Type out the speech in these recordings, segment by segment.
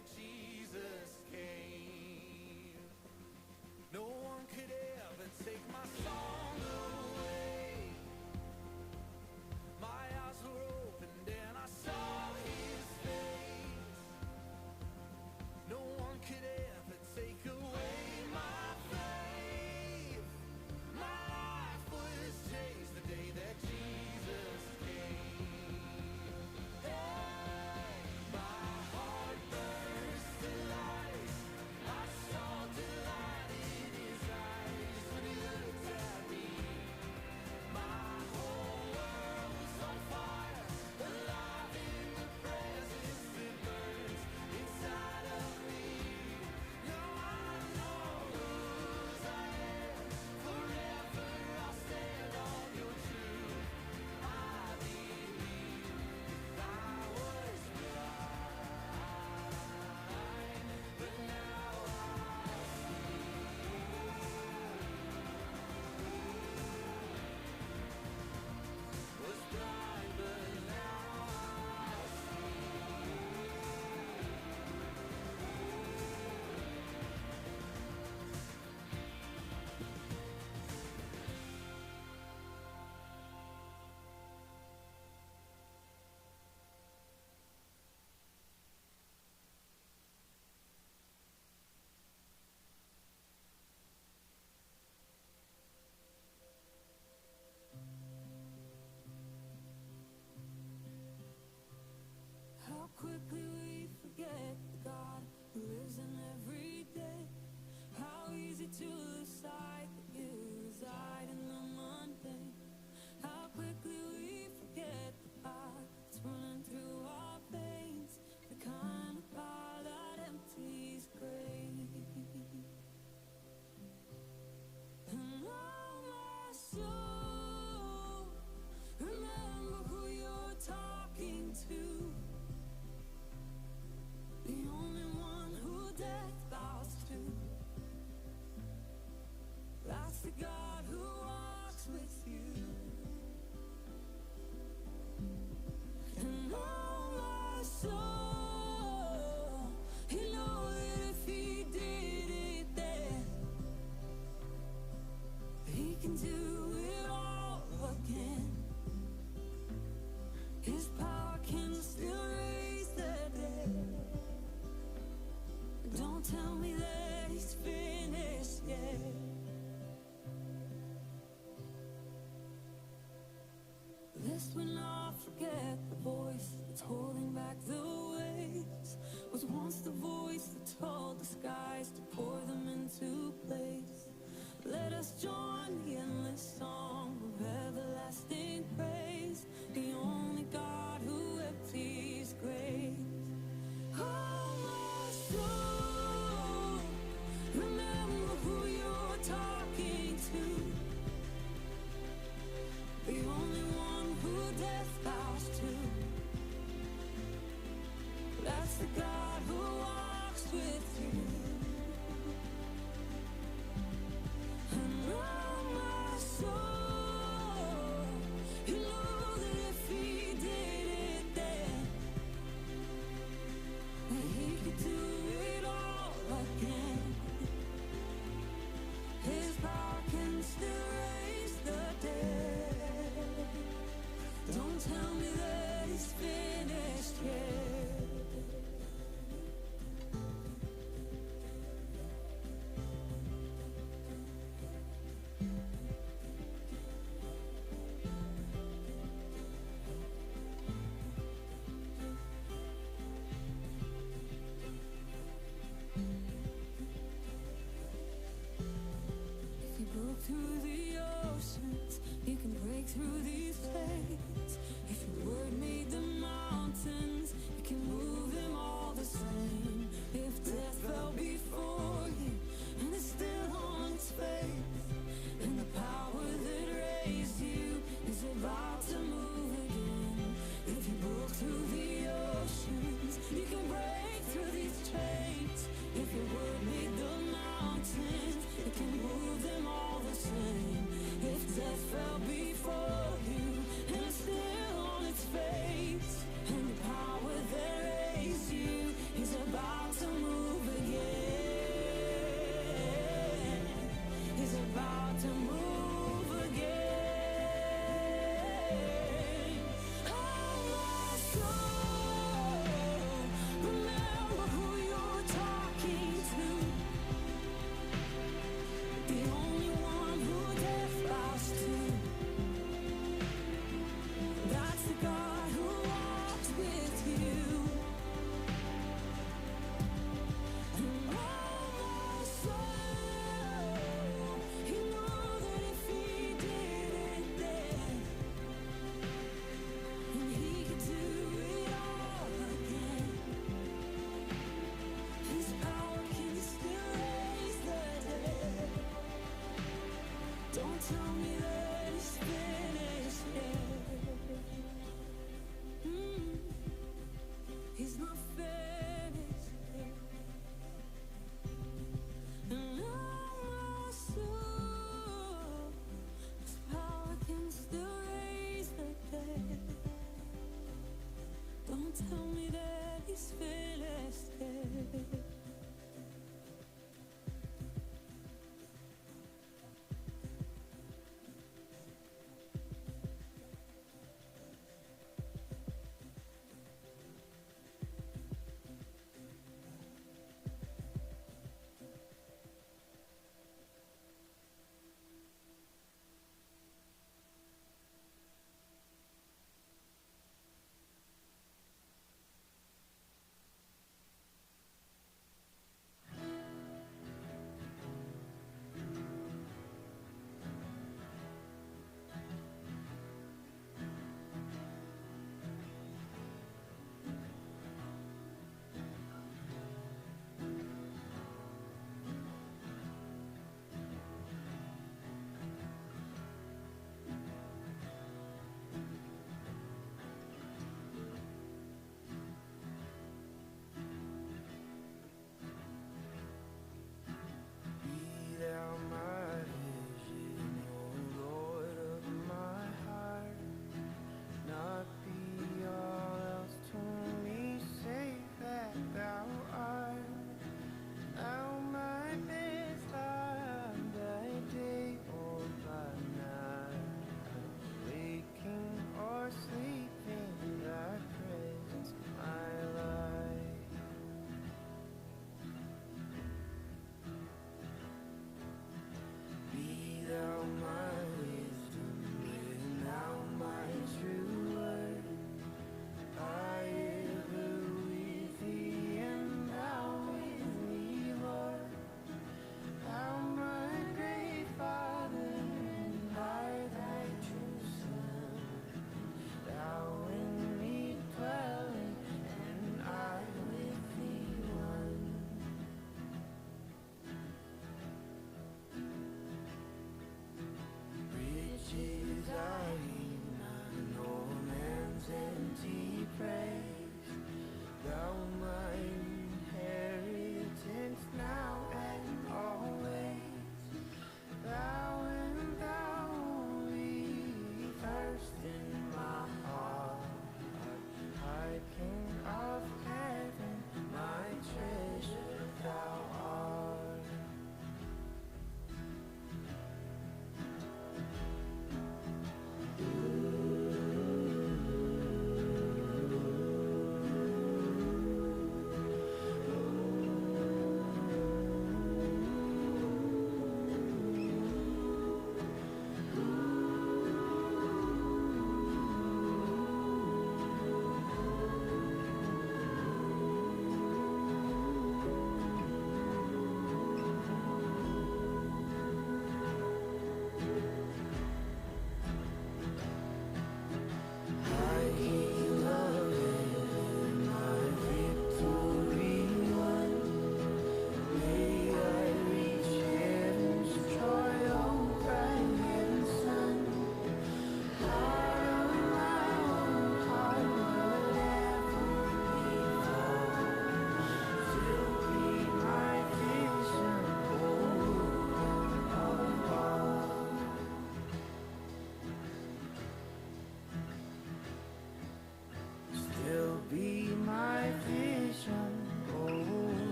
that Jesus came. No one could ever take my song away. My eyes were opened and I saw his face. No one could ever take away my faith. My life was changed the day that Jesus came. Hey, my heart burst to life. I saw delight in his eyes when he looked at me. My whole world was on fire, alive in the presence that burns inside of me. Now I know whose I am. Forever I'll stand on your truth. I believe I was blind, but now I was blind, but now I How quickly we forget the God who lives in every day. How easy to lose sight that you reside in the mundane. How quickly we forget the power that's running through our veins. The kind of power that empties grave. And oh my soul, remember who you're talking to. The only one who death bows to. That's the God who walks with you. And oh my soul, you know that if he did it then, he can do it all again. His power can still raise the dead. Don't tell me that he's finished yet. Lest we not forget the voice that's holding back the waves. Was once the voice that told the skies to pour them into place. Let us join the endless song of everlasting praise. The only God who empties graves. Oh my soul, remember who you're talking to. The only one who death bows to. That's the God who walks with you. And oh my soul, you know that if he did it then, that he could do it all again. His power can still raise the dead. Don't tell me that he's finished yet.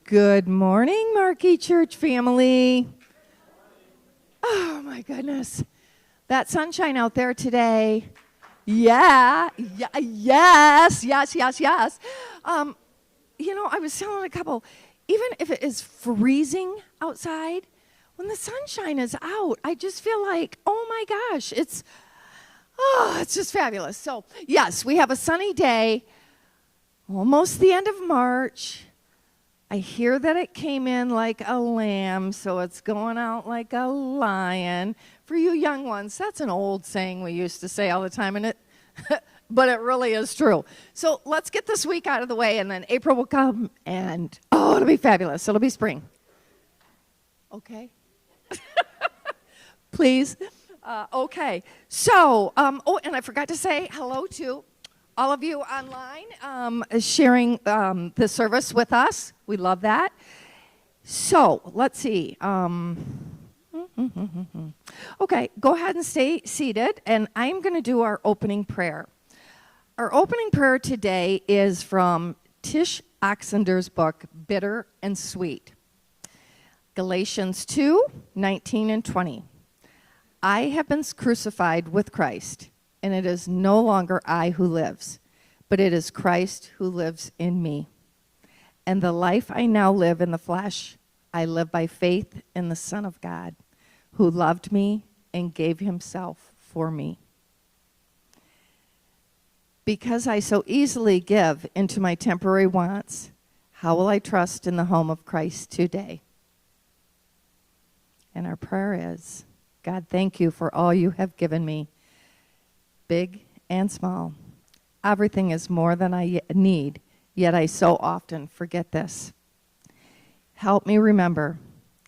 Good morning, Markey Church family. Oh, my goodness. That sunshine out there today. Yes. I was telling a couple, even if it is freezing outside, when the sunshine is out, I just feel like, oh, my gosh, it's just fabulous. So, yes, we have a sunny day, almost the end of March. I hear that it came in like a lamb, so it's going out like a lion. For you young ones, that's an old saying we used to say all the time, and but it really is true. So let's get this week out of the way, and then April will come, and it'll be fabulous. It'll be spring. Okay? Please? Okay. So, and I forgot to say hello to all of you online sharing the service with us. We love that. So, let's see. Okay, go ahead and stay seated, and I'm going to do our opening prayer. Our opening prayer today is from Tish Oxender's book, Bitter and Sweet. Galatians 2:19 and 20. I have been crucified with Christ, and it is no longer I who lives, but it is Christ who lives in me. And the life I now live in the flesh, I live by faith in the Son of God, who loved me and gave himself for me. Because I so easily give into my temporary wants, how will I trust in the home of Christ today? And our prayer is, God, thank you for all you have given me, big and small. Everything is more than I need, yet I so often forget this. Help me remember,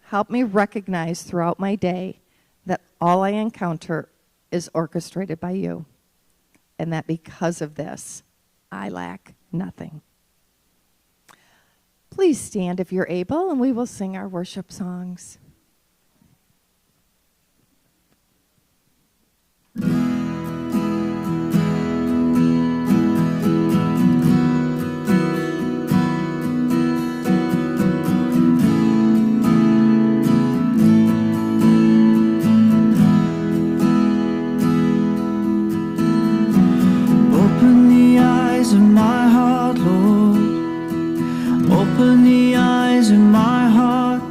help me recognize throughout my day that all I encounter is orchestrated by you, and that because of this, I lack nothing. Please stand if you're able, and we will sing our worship songs. Of my heart, Lord, open the eyes of my heart.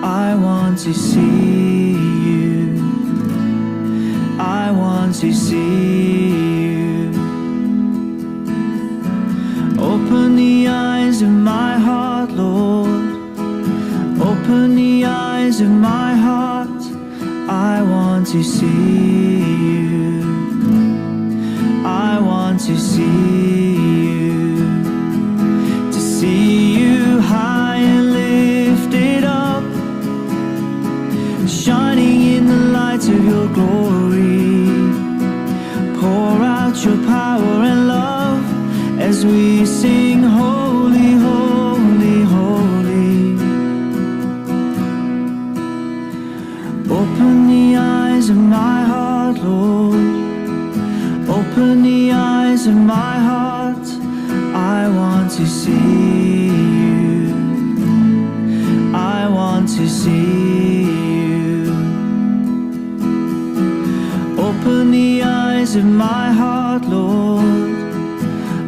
I want to see you. I want to see you. Open the eyes of my heart, Lord. Open the eyes of my heart. I want to see you. I want to see you, to see you high and lifted up, shining in the light of your glory. Pour out your power and love as we sing holy, holy, holy. Open the eyes of my heart, Lord. Open the eyes of my heart. I want to see you. I want to see you. Open the eyes of my heart, Lord.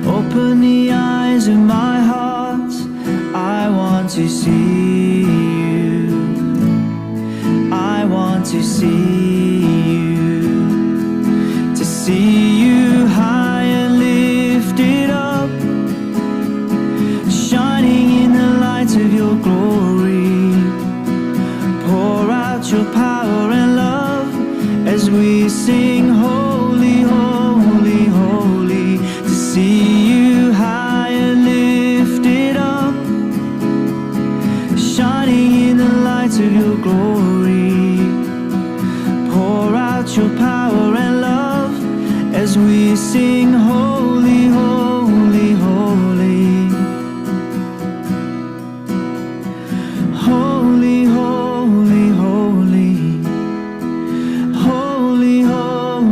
Open the eyes of my heart. I want to see you. I want to see you. To see you high and lifted up, shining in the light of your glory. Pour out your power and love as we sing holy, holy, holy. To see you high and lifted up, shining in the light of your glory. Pour out your power and love as we sing holy, holy, holy. Holy, holy, holy. Holy, holy,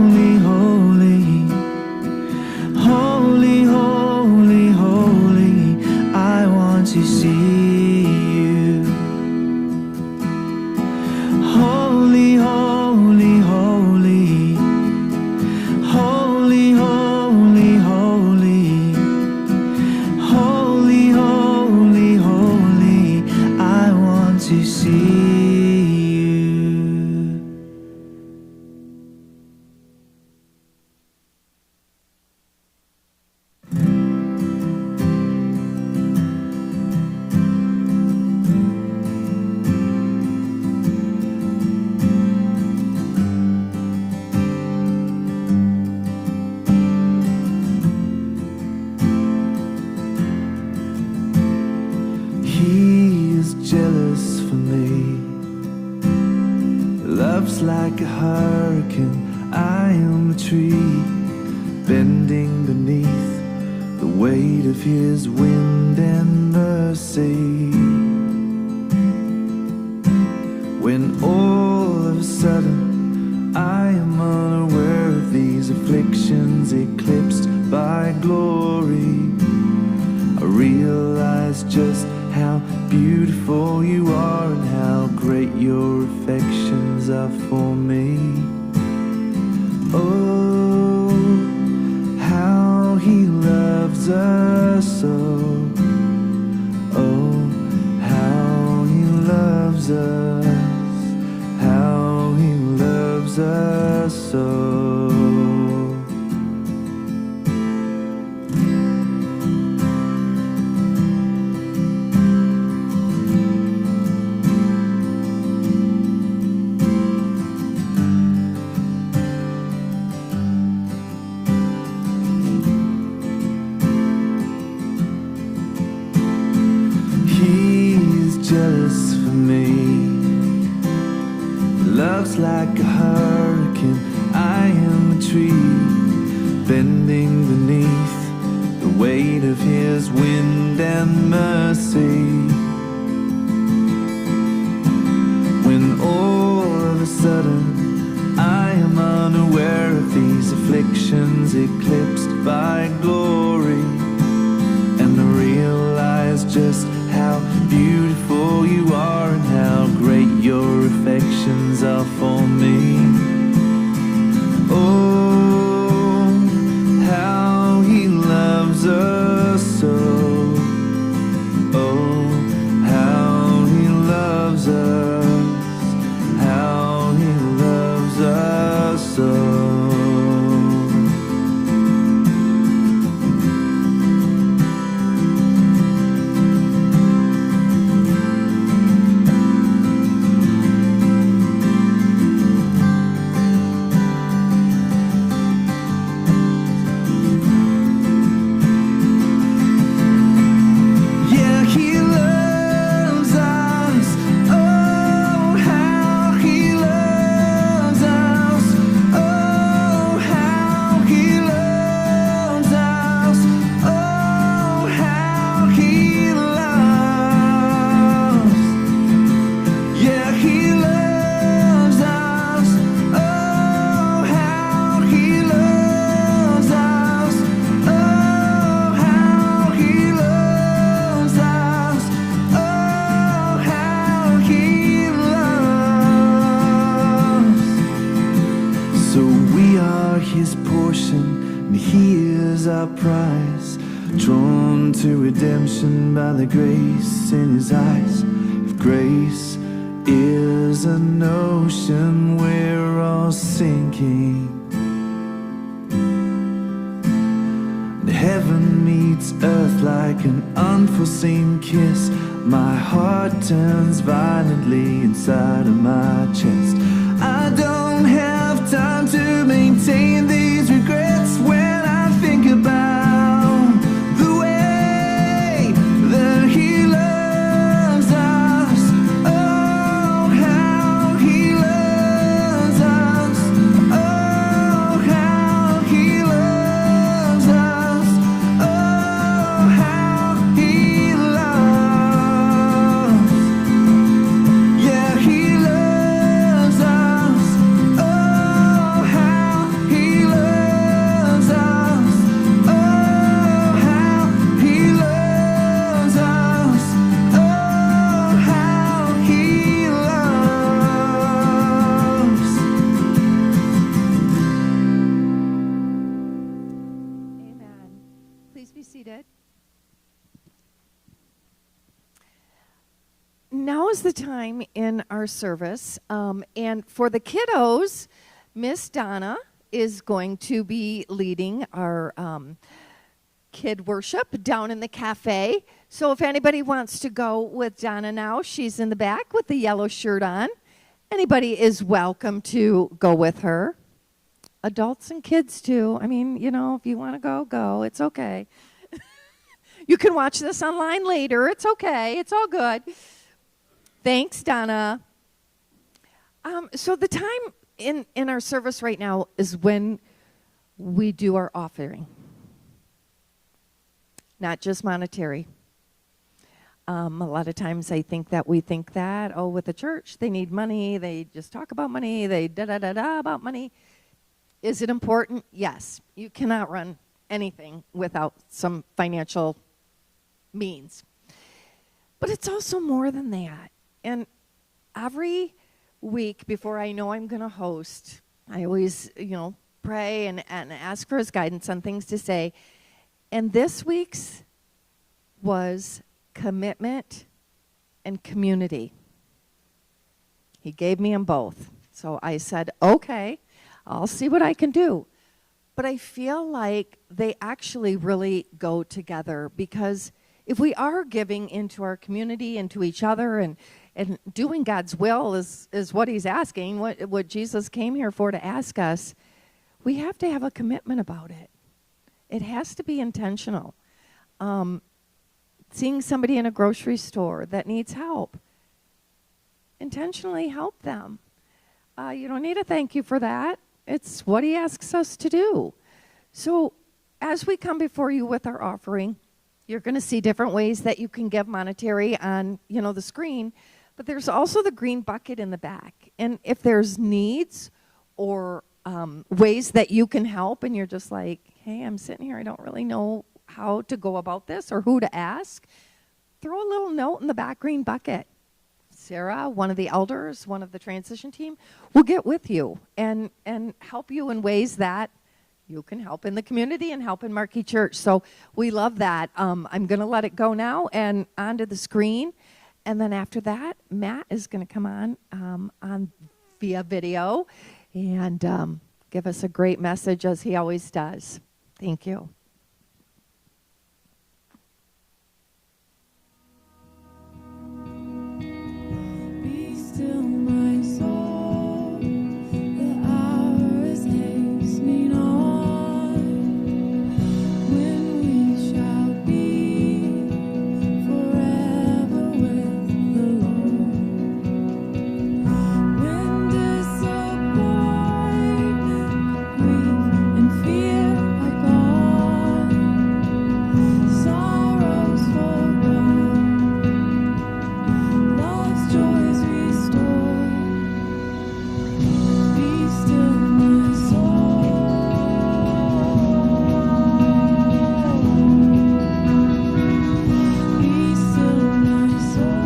Love's like a hurricane, I am a tree, bending beneath the weight of his wind and mercy. When all of a sudden I am unaware of these afflictions eclipsed by glory, I realize just how beautiful you are and how great your affections are for me. Oh, how he loves us so. Oh, how he loves us, how he loves us so. Jealous for me. Love's like a hurricane, I am a tree, bending beneath the weight of his wind and mercy. When all of a sudden I am unaware of these afflictions eclipsed by glory, and I realize just how beautiful you are and how great your affections are for me. Oh, how he loves us so. Oh, how he loves us, how he loves us so. His portion, and he is our prize, drawn to redemption by the grace in his eyes. If grace is an ocean, we're all sinking, and heaven meets earth like an unforeseen kiss. My heart turns violently inside of my chest. I don't have time to maintain these regrets when I think about the way that he loves us. Oh, how he loves us. Oh, how he loves us. Oh, how he loves. Yeah, he loves us. Oh, how he loves us. Oh, how he loves us. Oh, how he loves. Amen. Please be seated. Now is the time in our service, and for the kiddos, Miss Donna is going to be leading our kid worship down in the cafe. So if anybody wants to go with Donna now, she's in the back with the yellow shirt on. Anybody is welcome to go with her. Adults and kids too. I mean, you know, if you want to go, go. It's okay. You can watch this online later. It's okay. It's all good. Thanks, Donna. So the time in our service right now is when we do our offering, not just monetary. A lot of times I think that we think that, oh, with the church, they need money, they just talk about money, they da-da-da-da about money. Is it important? Yes. You cannot run anything without some financial means. But it's also more than that. And every week before I know I'm going to host, I always, pray and ask for his guidance on things to say. And this week's was commitment and community. He gave me them both. So I said, okay, I'll see what I can do. But I feel like they actually really go together, because if we are giving into our community and to each other and doing God's will is what he's asking, what Jesus came here for to ask us, we have to have a commitment about it. It has to be intentional. Seeing somebody in a grocery store that needs help, intentionally help them. You don't need a thank you for that. It's what he asks us to do. So as we come before you with our offering, you're going to see different ways that you can give monetary on, the screen. But there's also the green bucket in the back. And if there's needs or ways that you can help, and you're just like, hey, I'm sitting here, I don't really know how to go about this or who to ask, throw a little note in the back green bucket. Sarah, one of the elders, one of the transition team, will get with you and help you in ways that you can help in the community and help in Markey Church. So we love that. I'm going to let it go now and onto the screen. And then after that, Matt is going to come on via video and give us a great message, as he always does. Thank you. Be still, my soul. The hour is hastening on, when we shall be forever with the Lord. When disappointment, grief, and fear are gone, sorrows forgone, love's joys restored. Be still, my soul. Be still, my soul.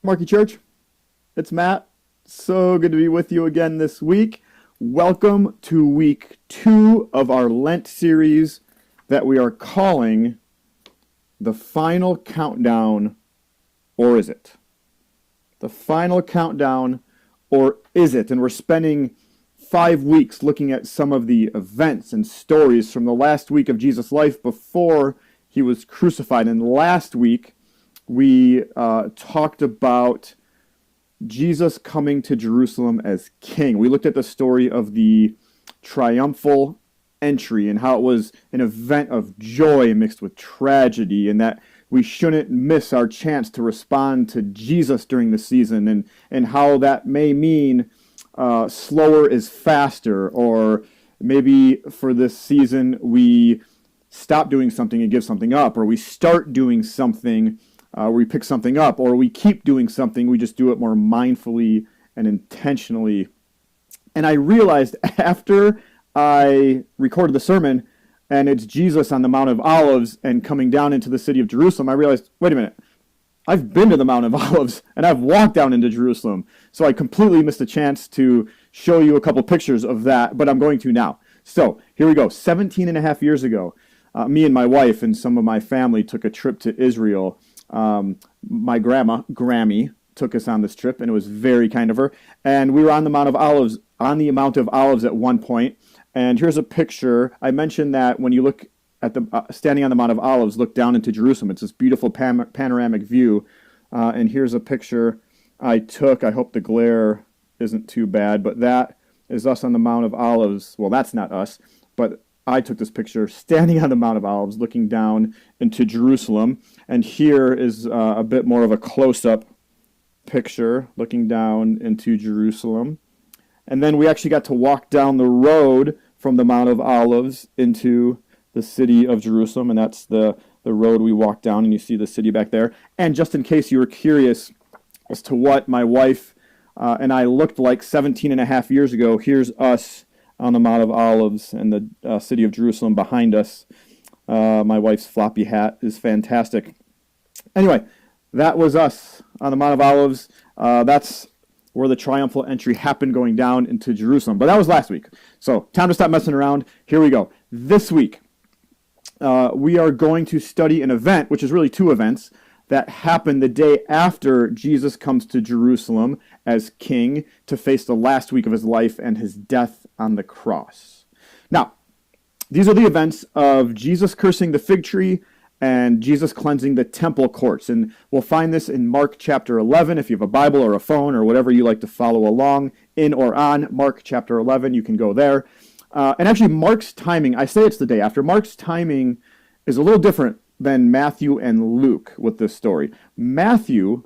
Markey Church, it's Matt. So good to be with you again this week. Welcome to week 2 of our Lent series that we are calling The Final Countdown, or Is It? The Final Countdown, or Is It? And we're spending 5 weeks looking at some of the events and stories from the last week of Jesus' life before he was crucified. And last week, we talked about Jesus coming to Jerusalem as king. We looked at the story of the triumphal entry and how it was an event of joy mixed with tragedy, and that we shouldn't miss our chance to respond to Jesus during the season, and how that may mean slower is faster, or maybe for this season we stop doing something and give something up, or we start doing something we pick something up, or we keep doing something, we just do it more mindfully and intentionally. And I realized after I recorded the sermon, and it's Jesus on the Mount of Olives and coming down into the city of Jerusalem, I realized, wait a minute, I've been to the Mount of Olives, and I've walked down into Jerusalem. So I completely missed a chance to show you a couple pictures of that, but I'm going to now. So here we go. 17 and a half years ago, me and my wife and some of my family took a trip to Israel. My grandma, Grammy, took us on this trip, and it was very kind of her. And we were on the Mount of Olives, at one point. And here's a picture. I mentioned that when you look at the standing on the Mount of Olives, look down into Jerusalem. It's this beautiful panoramic view. And here's a picture I took. I hope the glare isn't too bad, but that is us on the Mount of Olives. Well, that's not us, but I took this picture standing on the Mount of Olives, looking down into Jerusalem. And here is a bit more of a close-up picture, looking down into Jerusalem. And then we actually got to walk down the road from the Mount of Olives into the city of Jerusalem, and that's the road we walked down, and you see the city back there. And just in case you were curious as to what my wife and I looked like 17 and a half years ago, here's us on the Mount of Olives and the city of Jerusalem behind us. My wife's floppy hat is fantastic. Anyway, that was us on the Mount of Olives. That's where the triumphal entry happened, going down into Jerusalem. But that was last week. So time to stop messing around. Here we go. This week, we are going to study an event, which is really two events, that happened the day after Jesus comes to Jerusalem as king to face the last week of his life and his death on the cross. Now, these are the events of Jesus cursing the fig tree and Jesus cleansing the temple courts. And we'll find this in Mark chapter 11. If you have a Bible or a phone or whatever you like to follow along in or on Mark chapter 11, you can go there. And actually, Mark's timing, I say it's the day after. Mark's timing is a little different than Matthew and Luke with this story. Matthew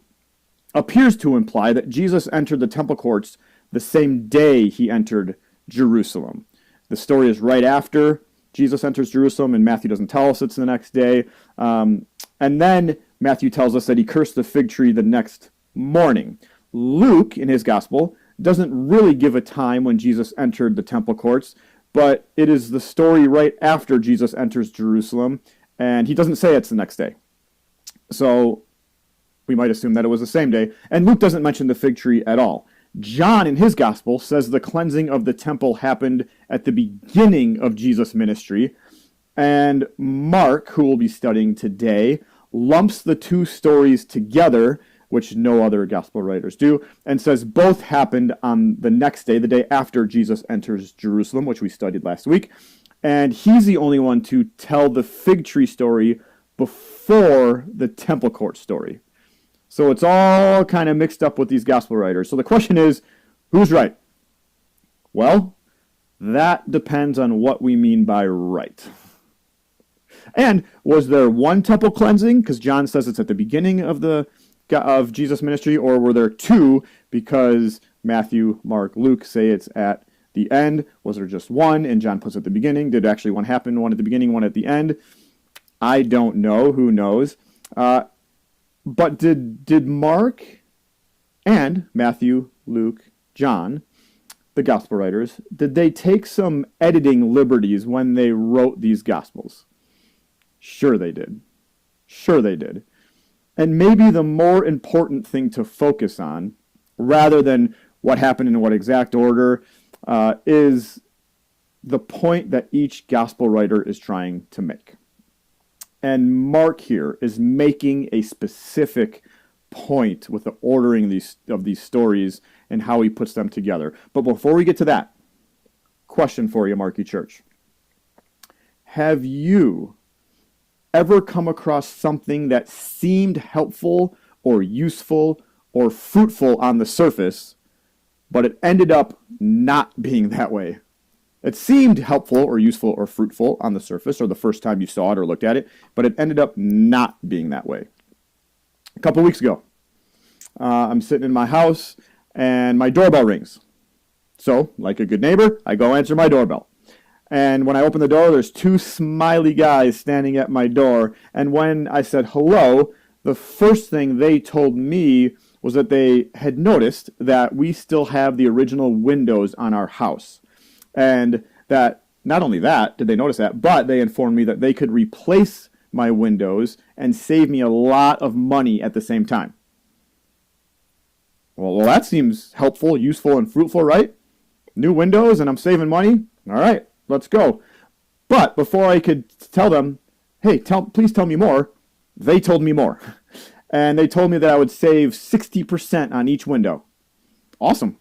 appears to imply that Jesus entered the temple courts the same day he entered Jerusalem. The story is right after Jesus enters Jerusalem, and Matthew doesn't tell us it's the next day. And then Matthew tells us that he cursed the fig tree the next morning. Luke, in his gospel, doesn't really give a time when Jesus entered the temple courts, but it is the story right after Jesus enters Jerusalem, and he doesn't say it's the next day. So we might assume that it was the same day. And Luke doesn't mention the fig tree at all. John, in his gospel, says the cleansing of the temple happened at the beginning of Jesus' ministry. And Mark, who we'll be studying today, lumps the two stories together, which no other gospel writers do, and says both happened on the next day, the day after Jesus enters Jerusalem, which we studied last week. And he's the only one to tell the fig tree story before the temple court story. So it's all kind of mixed up with these gospel writers. So the question is, who's right? Well, that depends on what we mean by right. And was there one temple cleansing, because John says it's at the beginning of Jesus' ministry, or were there two because Matthew, Mark, Luke say it's at the end? Was there just one and John puts at the beginning? Did actually one happen, one at the beginning, one at the end? I don't know. Who knows? But did Mark and Matthew, Luke, John, the gospel writers, did they take some editing liberties when they wrote these gospels? Sure they did. Sure they did. And maybe the more important thing to focus on, rather than what happened in what exact order, is the point that each gospel writer is trying to make. And Mark here is making a specific point with the ordering of these stories and how he puts them together. But before we get to that, question for you, Markey Church. Have you ever come across something that seemed helpful or useful or fruitful on the surface, but it ended up not being that way? It seemed helpful or useful or fruitful on the surface or the first time you saw it or looked at it, but it ended up not being that way. A couple weeks ago, I'm sitting in my house and my doorbell rings. So, like a good neighbor, I go answer my doorbell. And when I open the door, there's two smiley guys standing at my door. And when I said hello, the first thing they told me was that they had noticed that we still have the original windows on our house. And that not only that did they notice that, but they informed me that they could replace my windows and save me a lot of money at the same time. Well, that seems helpful, useful, and fruitful, right? New windows and I'm saving money? All right, let's go. But before I could tell them, hey, please tell me more, they told me more. And they told me that I would save 60% on each window. Awesome.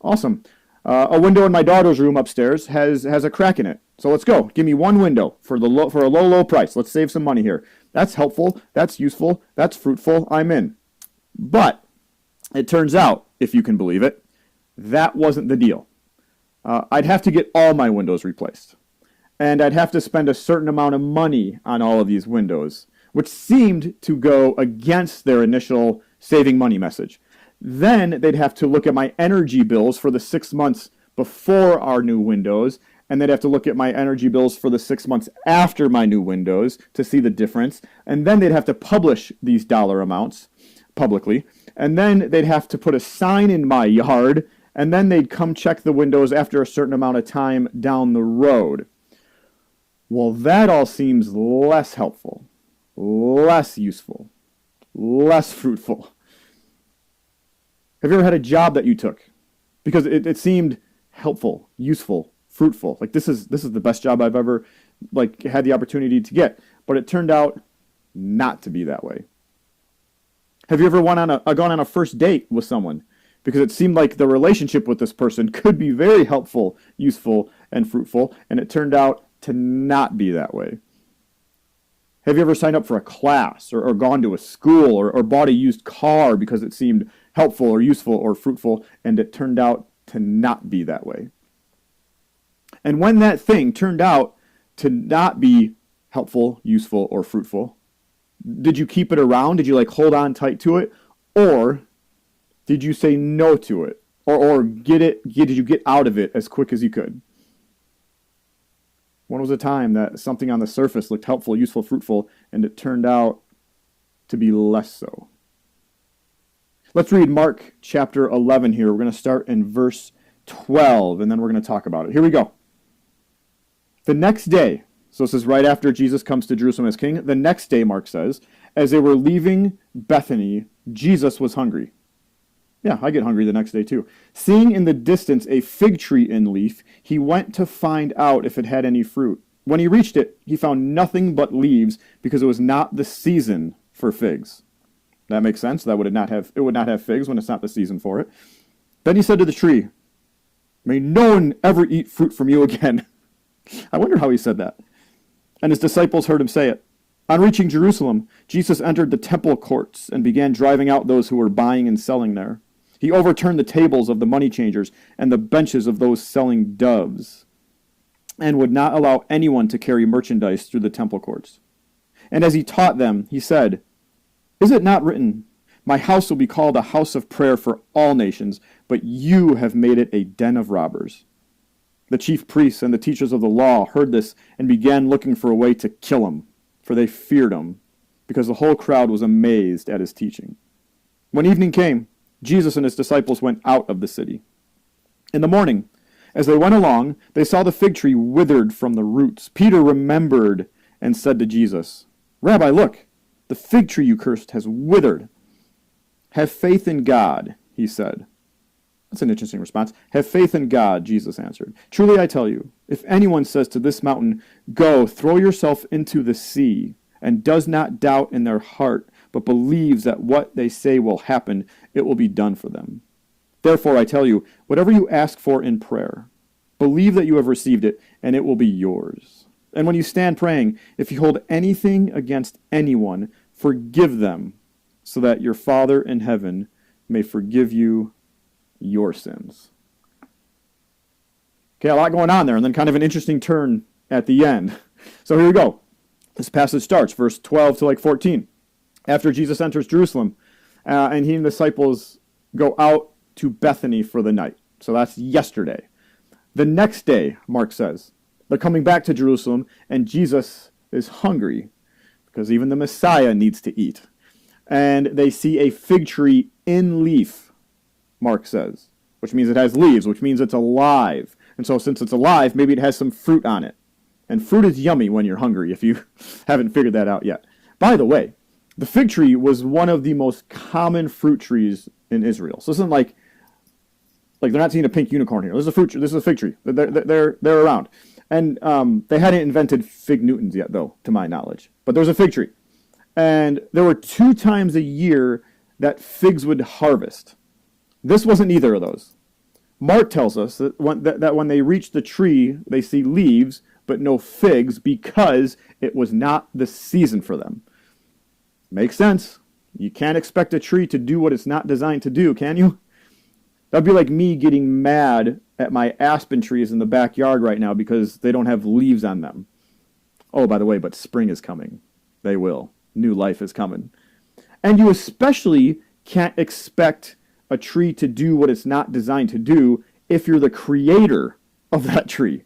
Awesome. A window in my daughter's room upstairs has a crack in it. So let's go. Give me one window for a low price. Let's save some money here. That's helpful. That's useful. That's fruitful. I'm in. But it turns out, if you can believe it, that wasn't the deal. I'd have to get all my windows replaced. And I'd have to spend a certain amount of money on all of these windows, which seemed to go against their initial saving money message. Then they'd have to look at my energy bills for the 6 months before our new windows, and they'd have to look at my energy bills for the 6 months after my new windows to see the difference. And then they'd have to publish these dollar amounts publicly. And then they'd have to put a sign in my yard, and then they'd come check the windows after a certain amount of time down the road. Well, that all seems less helpful, less useful, less fruitful. Have you ever had a job that you took because it seemed helpful, useful, fruitful? Like this is the best job I've ever had the opportunity to get, but it turned out not to be that way. Have you ever gone on a first date with someone because it seemed like the relationship with this person could be very helpful, useful, and fruitful, and it turned out to not be that way? Have you ever signed up for a class or gone to a school or bought a used car because it seemed helpful or useful or fruitful, and it turned out to not be that way? And when that thing turned out to not be helpful, useful, or fruitful, did you keep it around? Did you hold on tight to it? Or did you say no to it? Or did you get out of it as quick as you could? When was a time that something on the surface looked helpful, useful, fruitful, and it turned out to be less so? Let's read Mark chapter 11 here. We're going to start in verse 12, and then we're going to talk about it. Here we go. The next day, so this is right after Jesus comes to Jerusalem as king. The next day, Mark says, as they were leaving Bethany, Jesus was hungry. Yeah, I get hungry the next day too. Seeing in the distance a fig tree in leaf, he went to find out if it had any fruit. When he reached it, he found nothing but leaves, because it was not the season for figs. That makes sense. It would not have figs when it's not the season for it. Then he said to the tree, "May no one ever eat fruit from you again." I wonder how he said that. And his disciples heard him say it. On reaching Jerusalem, Jesus entered the temple courts and began driving out those who were buying and selling there. He overturned the tables of the money changers and the benches of those selling doves, and would not allow anyone to carry merchandise through the temple courts. And as he taught them, he said, "Is it not written, 'My house will be called a house of prayer for all nations,' but you have made it a den of robbers." The chief priests and the teachers of the law heard this and began looking for a way to kill him, for they feared him, because the whole crowd was amazed at his teaching. When evening came, Jesus and his disciples went out of the city. In the morning, as they went along, they saw the fig tree withered from the roots. Peter remembered and said to Jesus, "Rabbi, look, the fig tree you cursed has withered." "Have faith in God," he said. That's an interesting response. "Have faith in God," Jesus answered. "Truly I tell you, if anyone says to this mountain, 'Go, throw yourself into the sea,' and does not doubt in their heart, but believes that what they say will happen, it will be done for them. Therefore I tell you, whatever you ask for in prayer, believe that you have received it, and it will be yours. And when you stand praying, if you hold anything against anyone, forgive them, so that your Father in heaven may forgive you your sins." Okay, a lot going on there, and then kind of an interesting turn at the end. So here we go. This passage starts, verse 12 to 14. After Jesus enters Jerusalem, and he and the disciples go out to Bethany for the night. So that's yesterday. The next day, Mark says, they're coming back to Jerusalem, and Jesus is hungry, because even the Messiah needs to eat. And they see a fig tree in leaf, Mark says, which means it has leaves, which means it's alive. And so since it's alive, maybe it has some fruit on it. And fruit is yummy when you're hungry, if you haven't figured that out yet. By the way, the fig tree was one of the most common fruit trees in Israel. So this isn't like they're not seeing a pink unicorn here. This is a fruit tree. This is a fig tree. They're around. And they hadn't invented fig Newtons yet, though, to my knowledge. But there was a fig tree. And there were 2 times a year that figs would harvest. This wasn't either of those. Mark tells us that when they reach the tree, they see leaves, but no figs, because it was not the season for them. Makes sense. You can't expect a tree to do what it's not designed to do, can you? That'd be like me getting mad at my aspen trees in the backyard right now because they don't have leaves on them. Oh, by the way, but spring is coming. They will. New life is coming. And you especially can't expect a tree to do what it's not designed to do if you're the creator of that tree.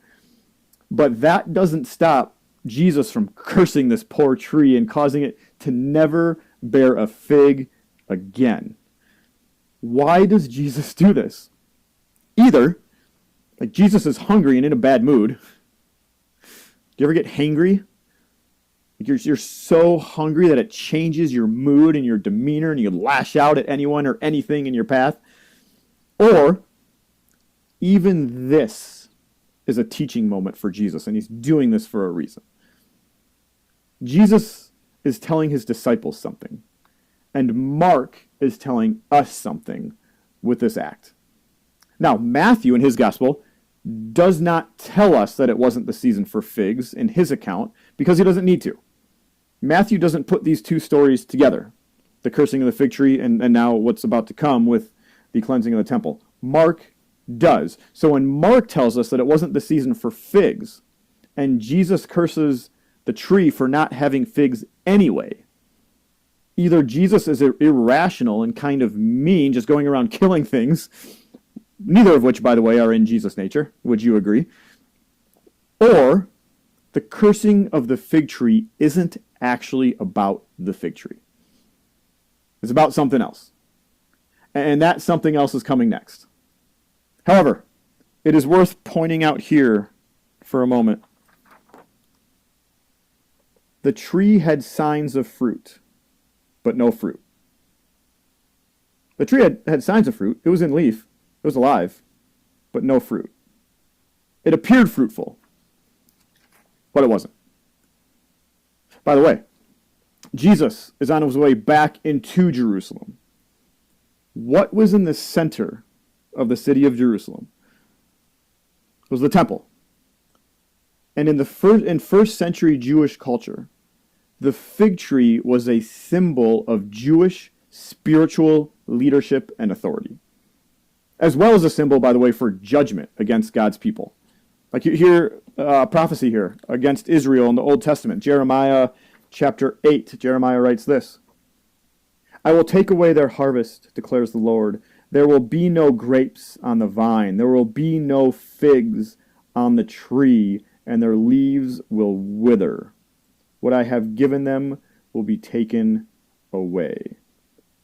But that doesn't stop Jesus from cursing this poor tree and causing it to never bear a fig again. Why does Jesus do this? Either, like, Jesus is hungry and in a bad mood. Do you ever get hangry? Like you're so hungry that it changes your mood and your demeanor and you lash out at anyone or anything in your path? Or even this is a teaching moment for Jesus, and he's doing this for a reason. Jesus is telling his disciples something, and Mark is telling us something with this act. Now, Matthew in his gospel does not tell us that it wasn't the season for figs in his account because he doesn't need to. Matthew doesn't put these two stories together, the cursing of the fig tree and now what's about to come with the cleansing of the temple. Mark does. So when Mark tells us that it wasn't the season for figs, and Jesus curses the tree for not having figs anyway, either Jesus is irrational and kind of mean, just going around killing things, neither of which, by the way, are in Jesus' nature. Would you agree? Or the cursing of the fig tree isn't actually about the fig tree. It's about something else. And that something else is coming next. However, it is worth pointing out here for a moment. The tree had signs of fruit, but no fruit. The tree had signs of fruit. It was in leaf. It was alive, but no fruit. It appeared fruitful, but it wasn't. By the way, Jesus is on his way back into Jerusalem. What was in the center of the city of Jerusalem? It was the temple. And in first century Jewish culture, the fig tree was a symbol of Jewish spiritual leadership and authority, as well as a symbol, by the way, for judgment against God's people. Like you hear prophecy here against Israel in the Old Testament. Jeremiah chapter 8, Jeremiah writes this: I will take away their harvest, declares the Lord. There will be no grapes on the vine. There will be no figs on the tree, and their leaves will wither. What I have given them will be taken away.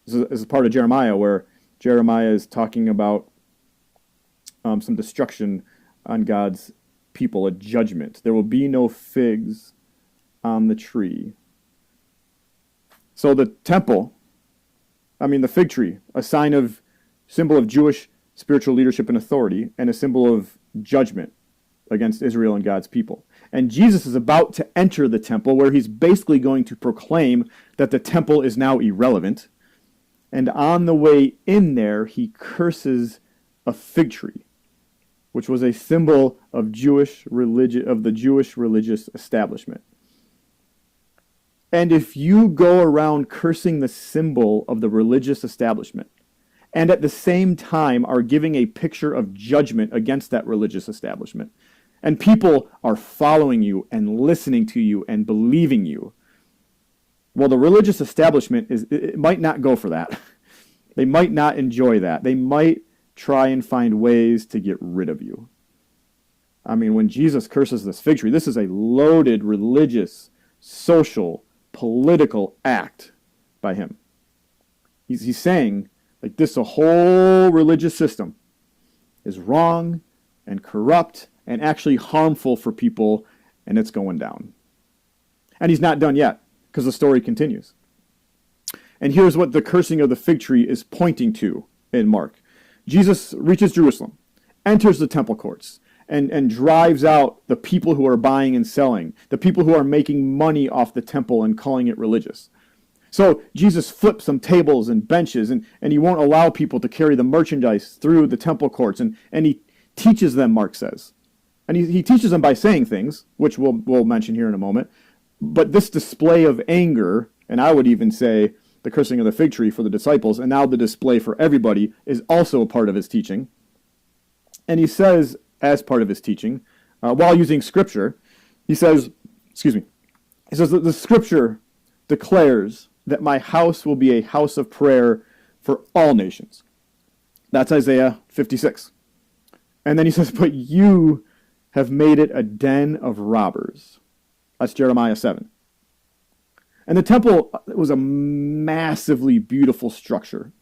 This is part of Jeremiah where Jeremiah is talking about some destruction on God's people, a judgment. There will be no figs on the tree. So the temple, the fig tree, a symbol of Jewish spiritual leadership and authority, and a symbol of judgment against Israel and God's people. And Jesus is about to enter the temple where he's basically going to proclaim that the temple is now irrelevant. And on the way in there, he curses a fig tree, which was a symbol of the Jewish religious establishment. And if you go around cursing the symbol of the religious establishment, and at the same time are giving a picture of judgment against that religious establishment, and people are following you and listening to you and believing you, well, the religious establishment it might not go for that. They might not enjoy that. They might try and find ways to get rid of you. When Jesus curses this fig tree, this is a loaded religious, social, political act by him. He's saying, like, this whole religious system is wrong and corrupt and actually harmful for people, and it's going down. And he's not done yet, because the story continues. And here's what the cursing of the fig tree is pointing to in Mark. Jesus reaches Jerusalem, enters the temple courts, and drives out the people who are buying and selling, the people who are making money off the temple and calling it religious. So Jesus flips some tables and benches, and he won't allow people to carry the merchandise through the temple courts, and he teaches them, Mark says. And he teaches them by saying things, which we'll mention here in a moment. But this display of anger, and I would even say the cursing of the fig tree for the disciples, and now the display for everybody is also a part of his teaching. And he says, as part of his teaching, while using Scripture, he says that the Scripture declares that my house will be a house of prayer for all nations. That's Isaiah 56. And then he says, but you have made it a den of robbers. That's Jeremiah 7. And the temple was a massively beautiful structure.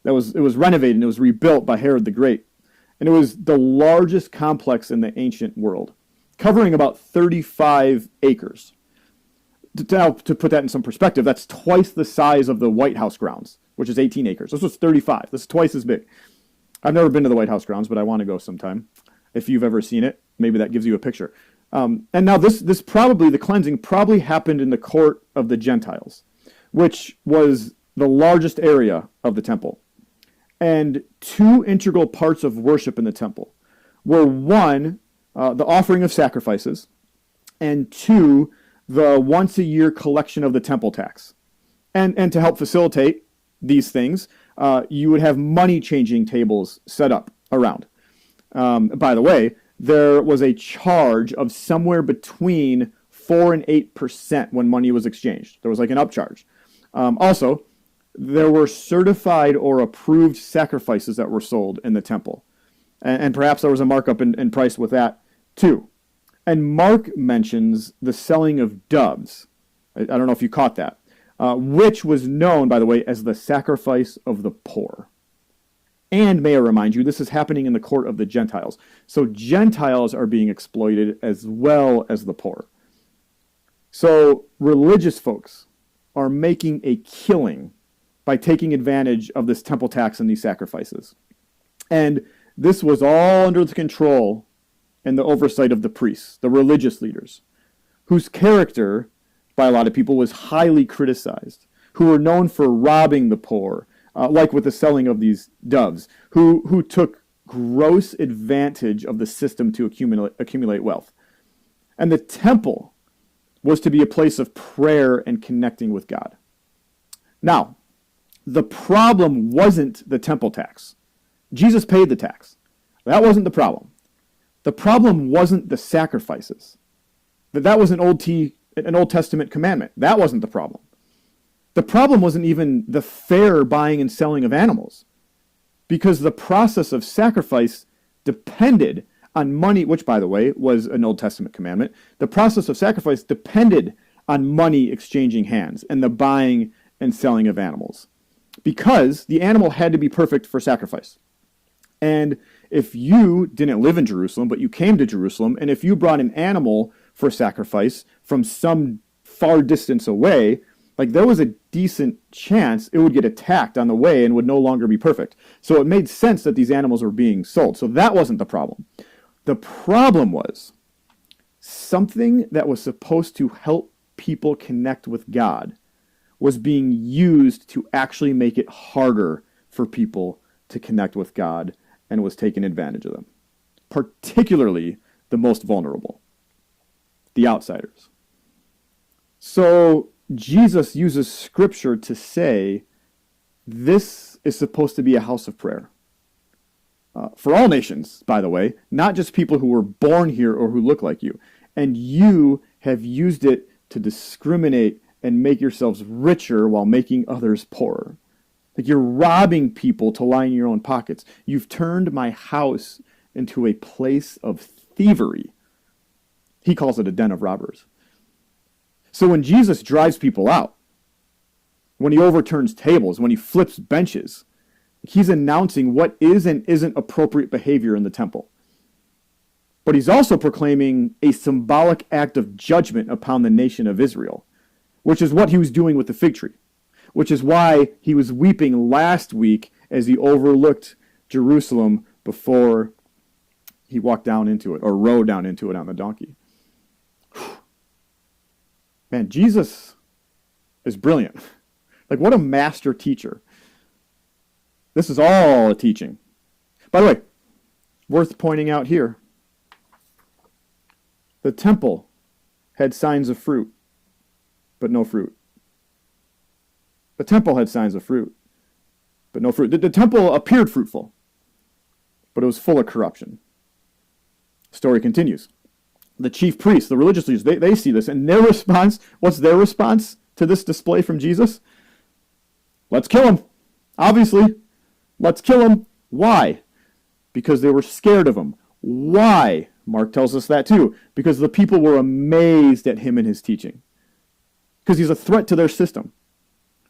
It was renovated and it was rebuilt by Herod the Great. And it was the largest complex in the ancient world, covering about 35 acres. To put that in some perspective, that's twice the size of the White House grounds, which is 18 acres. This was 35. This is twice as big. I've never been to the White House grounds, but I want to go sometime. If you've ever seen it, maybe that gives you a picture. And now the cleansing probably happened in the court of the Gentiles, which was the largest area of the temple. And two integral parts of worship in the temple were, one, the offering of sacrifices, and two, the once-a-year collection of the temple tax. And to help facilitate these things, you would have money-changing tables set up around. By the way, there was a charge of somewhere between 4 and 8% when money was exchanged. There was like an upcharge. Also, there were certified or approved sacrifices that were sold in the temple. And perhaps there was a markup in price with that too. And Mark mentions the selling of doves. I don't know if you caught that. Which was known, by the way, as the sacrifice of the poor. And may I remind you, this is happening in the court of the Gentiles. So Gentiles are being exploited as well as the poor. So religious folks are making a killing by taking advantage of this temple tax and these sacrifices. And this was all under the control and the oversight of the priests, the religious leaders, whose character, by a lot of people, was highly criticized, who were known for robbing the poor, like with the selling of these doves, who took gross advantage of the system to accumulate wealth. And the temple was to be a place of prayer and connecting with God. Now, the problem wasn't the temple tax. Jesus paid the tax. That wasn't the problem. The problem wasn't the sacrifices. That was an Old Testament commandment. That wasn't the problem. The problem wasn't even the fair buying and selling of animals, because the process of sacrifice depended on money, which, by the way, was an Old Testament commandment. The process of sacrifice depended on money exchanging hands and the buying and selling of animals, because the animal had to be perfect for sacrifice. And if you didn't live in Jerusalem, but you came to Jerusalem, and if you brought an animal for sacrifice from some far distance away, like there was a decent chance it would get attacked on the way and would no longer be perfect. So it made sense that these animals were being sold. So that wasn't the problem. The problem was something that was supposed to help people connect with God was being used to actually make it harder for people to connect with God, and was taking advantage of them, particularly the most vulnerable, the outsiders. So Jesus uses Scripture to say this is supposed to be a house of prayer. For all nations, by the way, not just people who were born here or who look like you. And you have used it to discriminate and make yourselves richer while making others poorer. Like you're robbing people to line your own pockets. You've turned my house into a place of thievery. He calls it a den of robbers. So when Jesus drives people out, when he overturns tables, when he flips benches, he's announcing what is and isn't appropriate behavior in the temple. But he's also proclaiming a symbolic act of judgment upon the nation of Israel, which is what he was doing with the fig tree, which is why he was weeping last week as he overlooked Jerusalem before he walked down into it, or rode down into it on the donkey. Man, Jesus is brilliant. Like, what a master teacher. This is all a teaching. By the way, worth pointing out here, the temple had signs of fruit, but no fruit. The temple had signs of fruit, but no fruit. The temple appeared fruitful, but it was full of corruption. Story continues. The chief priests, the religious leaders, they see this, and their response, what's their response to this display from Jesus? Let's kill him. Obviously, let's kill him. Why? Because they were scared of him. Why? Mark tells us that too. Because the people were amazed at him and his teaching. Because he's a threat to their system,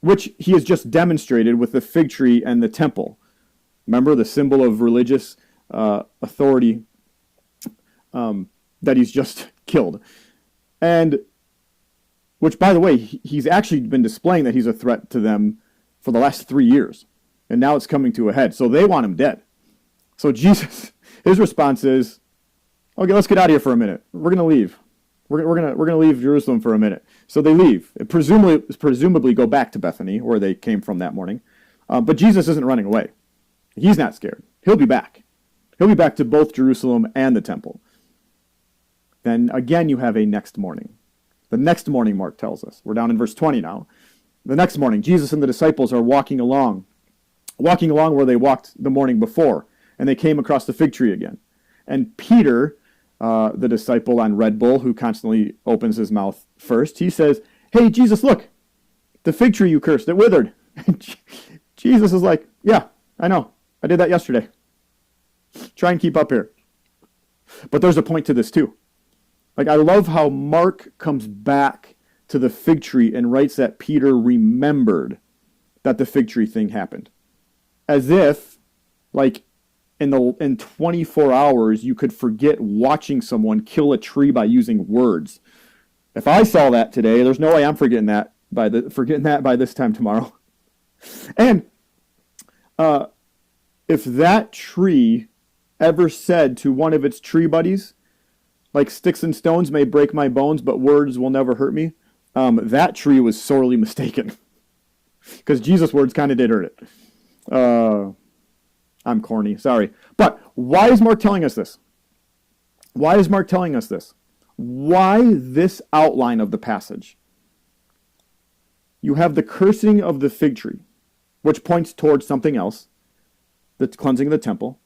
which he has just demonstrated with the fig tree and the temple. Remember the symbol of religious authority that he's just killed. And which, by the way, he's actually been displaying that he's a threat to them for the last 3 years. And now it's coming to a head. So they want him dead. So Jesus, his response is, okay, let's get out of here for a minute. We're going to leave. We're going to leave Jerusalem for a minute. So they leave. Presumably go back to Bethany, where they came from that morning. But Jesus isn't running away. He's not scared. He'll be back. He'll be back to both Jerusalem and the temple. Then again you have a next morning. The next morning, Mark tells us. We're down in verse 20 now. The next morning, Jesus and the disciples are walking along where they walked the morning before, and they came across the fig tree again. And Peter, the disciple on Red Bull, who constantly opens his mouth first, he says, "Hey, Jesus, look, the fig tree you cursed, it withered." And Jesus is like, "Yeah, I know. I did that yesterday. Try and keep up here." But there's a point to this too. Like, I love how Mark comes back to the fig tree and writes that Peter remembered that the fig tree thing happened. As if, like, in 24 hours, you could forget watching someone kill a tree by using words. If I saw that today, there's no way I'm forgetting that by this time tomorrow. And if that tree ever said to one of its tree buddies, like, "Sticks and stones may break my bones, but words will never hurt me," that tree was sorely mistaken. Because Jesus' words kind of did hurt it. I'm corny, sorry. But why is Mark telling us this? Why is Mark telling us this? Why this outline of the passage? You have the cursing of the fig tree, which points towards something else, the cleansing of the temple.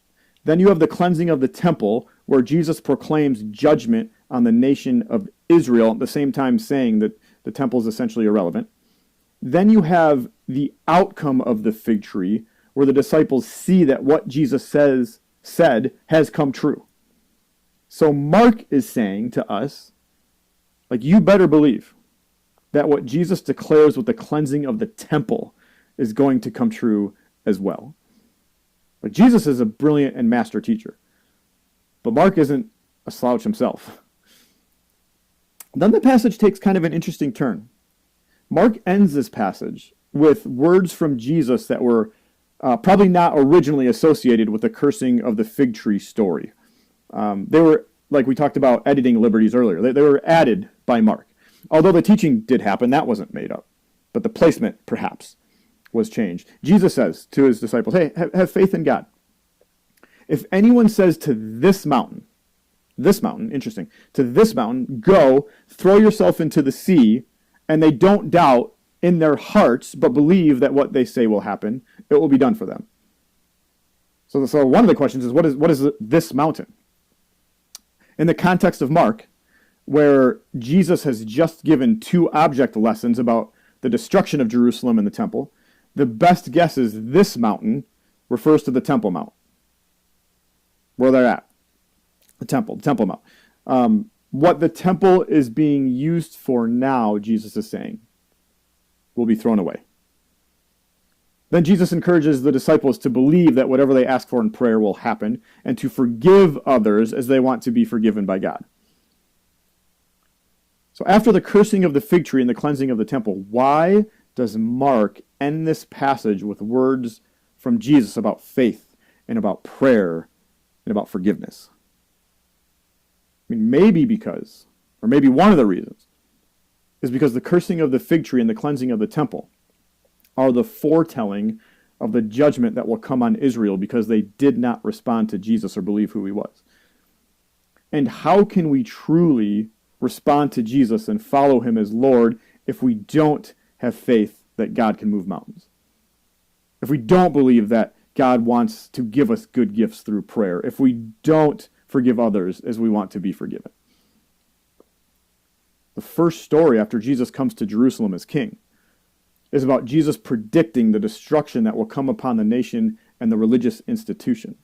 Then you have the cleansing of the temple, where Jesus proclaims judgment on the nation of Israel, at the same time saying that the temple is essentially irrelevant. Then you have the outcome of the fig tree, where the disciples see that what Jesus said has come true. So Mark is saying to us, like, you better believe that what Jesus declares with the cleansing of the temple is going to come true as well. But Jesus is a brilliant and master teacher. But Mark isn't a slouch himself. Then the passage takes kind of an interesting turn. Mark ends this passage with words from Jesus that were probably not originally associated with the cursing of the fig tree story. They were, like we talked about editing liberties earlier, they were added by Mark. Although the teaching did happen, that wasn't made up. But the placement, perhaps, was changed. Jesus says to his disciples, "Hey, have faith in God. If anyone says to this mountain, interesting, to this mountain, go, throw yourself into the sea, and they don't doubt in their hearts, but believe that what they say will happen, it will be done for them." So one of the questions is, what is this mountain? In the context of Mark, where Jesus has just given 2 object lessons about the destruction of Jerusalem and the temple, the best guess is this mountain refers to the Temple Mount, where they're at. The Temple Mount. What the temple is being used for now, Jesus is saying, will be thrown away. Then Jesus encourages the disciples to believe that whatever they ask for in prayer will happen, and to forgive others as they want to be forgiven by God. So after the cursing of the fig tree and the cleansing of the temple, why does Mark end this passage with words from Jesus about faith and about prayer and about forgiveness? I mean, maybe because, or maybe one of the reasons, is because the cursing of the fig tree and the cleansing of the temple are the foretelling of the judgment that will come on Israel because they did not respond to Jesus or believe who he was. And how can we truly respond to Jesus and follow him as Lord if we don't have faith that God can move mountains, if we don't believe that God wants to give us good gifts through prayer, if we don't forgive others as we want to be forgiven. The first story after Jesus comes to Jerusalem as king is about Jesus predicting the destruction that will come upon the nation and the religious institution.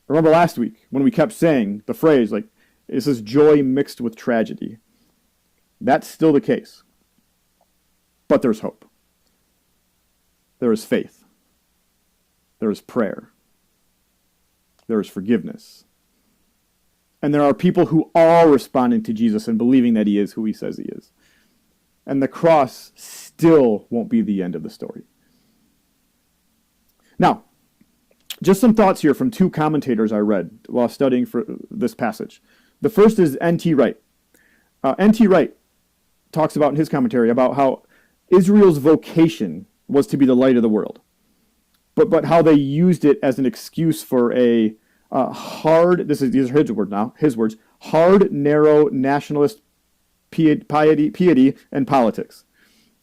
Remember last week when we kept saying the phrase, like, this is joy mixed with tragedy. That's still the case. But there's hope. There is faith. There is prayer. There is forgiveness. And there are people who are responding to Jesus and believing that he is who he says he is. And the cross still won't be the end of the story. Now, just some thoughts here from two commentators I read while studying for this passage. The first is N.T. Wright. N.T. Wright talks about in his commentary about how Israel's vocation was to be the light of the world, but how they used it as an excuse for a these are his words, hard, narrow nationalist piety and politics,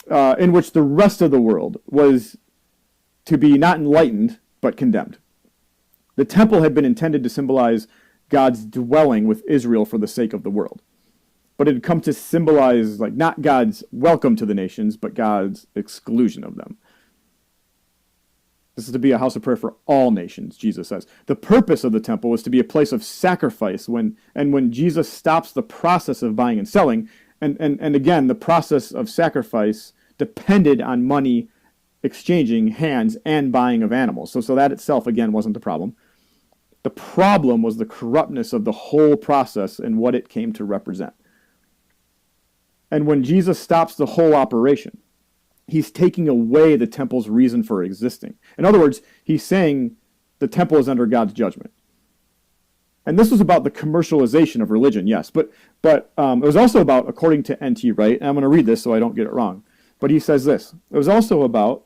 in which the rest of the world was to be not enlightened, but condemned. The temple had been intended to symbolize God's dwelling with Israel for the sake of the world. But it had come to symbolize, like, not God's welcome to the nations, but God's exclusion of them. This is to be a house of prayer for all nations, Jesus says. The purpose of the temple was to be a place of sacrifice when Jesus stops the process of buying and selling, and again, the process of sacrifice depended on money exchanging hands and buying of animals. So that itself, again, wasn't the problem. The problem was the corruptness of the whole process and what it came to represent. And when Jesus stops the whole operation, he's taking away the temple's reason for existing. In other words, he's saying the temple is under God's judgment. And this was about the commercialization of religion, yes, but it was also about, according to N.T. Wright, and I'm going to read this so I don't get it wrong, but he says this: it was also about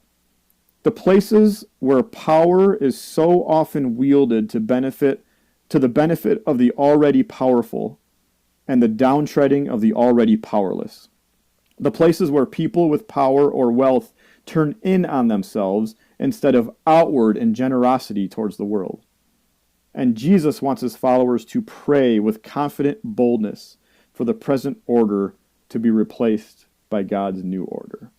the places where power is so often wielded to the benefit of the already powerful and the downtreading of the already powerless. The places where people with power or wealth turn in on themselves instead of outward in generosity towards the world. And Jesus wants his followers to pray with confident boldness for the present order to be replaced by God's new order.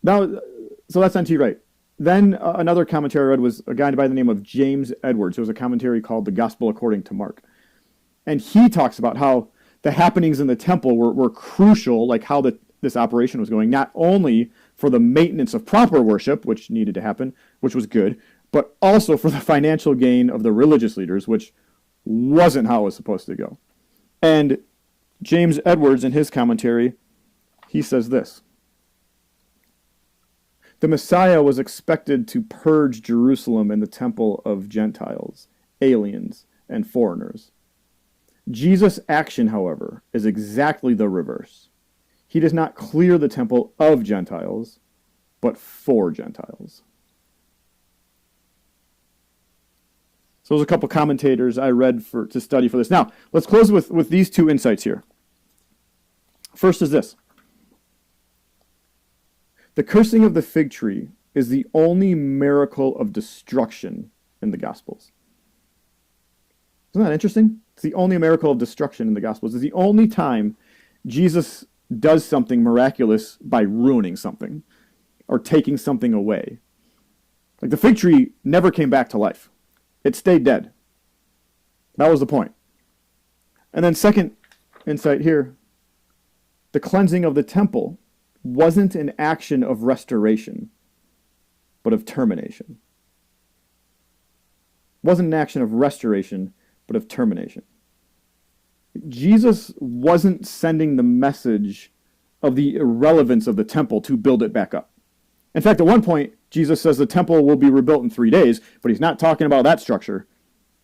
Now, so that's N.T. Wright. Then another commentary I read was a guy by the name of James Edwards. It was a commentary called The Gospel According to Mark. And he talks about how the happenings in the temple were crucial, like how this operation was going, not only for the maintenance of proper worship, which needed to happen, which was good, but also for the financial gain of the religious leaders, which wasn't how it was supposed to go. And James Edwards, in his commentary, he says this: the Messiah was expected to purge Jerusalem and the temple of Gentiles, aliens, and foreigners. Jesus' action, however, is exactly the reverse. He does not clear the temple of Gentiles, but for Gentiles. So there's a couple commentators I read to study for this. Now, let's close with these two insights here. First is this: the cursing of the fig tree is the only miracle of destruction in the Gospels. Isn't that interesting? It's the only miracle of destruction in the Gospels. It's the only time Jesus does something miraculous by ruining something or taking something away. Like the fig tree never came back to life. It stayed dead. That was the point. And then second insight here, the cleansing of the temple wasn't an action of restoration, but of termination. It wasn't an action of restoration, but of termination. Jesus wasn't sending the message of the irrelevance of the temple to build it back up. In fact, at one point, Jesus says the temple will be rebuilt in 3 days, but he's not talking about that structure.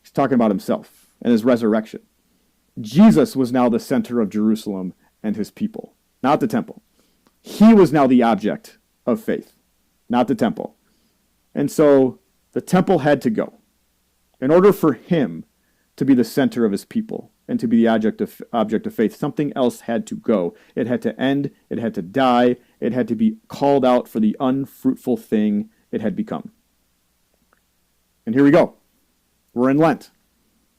He's talking about himself and his resurrection. Jesus was now the center of Jerusalem and his people, not the temple. He was now the object of faith, not the temple. And so the temple had to go in order for him to be the center of his people and to be the object of faith. Something else had to go. It had to end. It had to die. It had to be called out for the unfruitful thing it had become. And here we go. We're in Lent,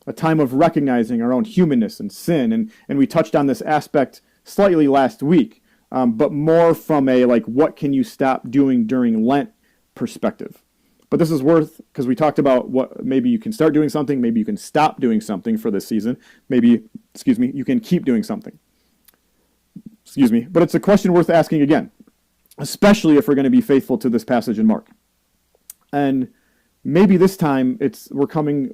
a time of recognizing our own humanness and sin. And we touched on this aspect slightly last week, but more from a, like, what can you stop doing during Lent perspective. But this is worth, because we talked about what maybe you can start doing something, maybe you can stop doing something for this season, maybe, you can keep doing something. But it's a question worth asking again, especially if we're going to be faithful to this passage in Mark. And maybe this time we're coming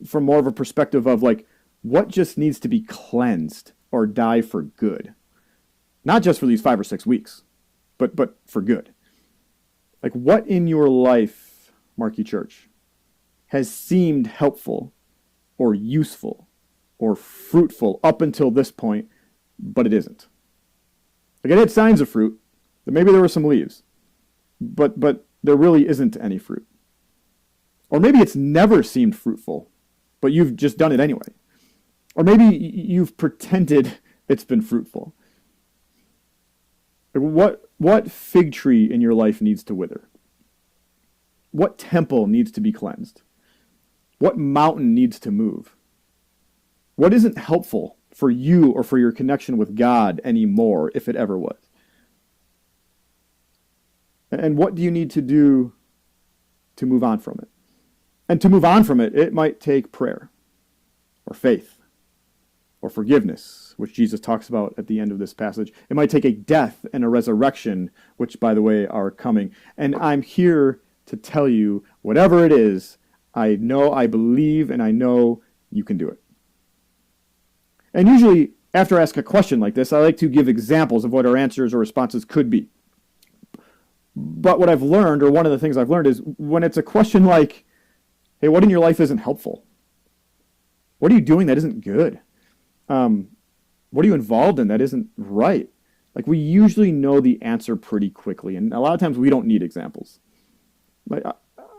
from more of a perspective of, like, what just needs to be cleansed or die for good. Not just for these 5 or 6 weeks, but for good. Like, what in your life, Markey Church, has seemed helpful or useful or fruitful up until this point, but it isn't? Like, it had signs of fruit, that maybe there were some leaves, but there really isn't any fruit. Or maybe it's never seemed fruitful, but you've just done it anyway. Or maybe you've pretended it's been fruitful. What fig tree in your life needs to wither? What temple needs to be cleansed? What mountain needs to move? What isn't helpful for you or for your connection with God anymore, if it ever was? And what do you need to do to move on from it? And to move on from it, it might take prayer or faith or forgiveness, which Jesus talks about at the end of this passage. It might take a death and a resurrection, which, by the way, are coming. And I'm here to tell you, whatever it is, I know, I believe, and I know you can do it. And usually, after I ask a question like this, I like to give examples of what our answers or responses could be. But what I've learned, or one of the things I've learned, is when it's a question like, hey, what in your life isn't helpful? What are you doing that isn't good? What are you involved in that isn't right? Like, we usually know the answer pretty quickly, and a lot of times we don't need examples. Like,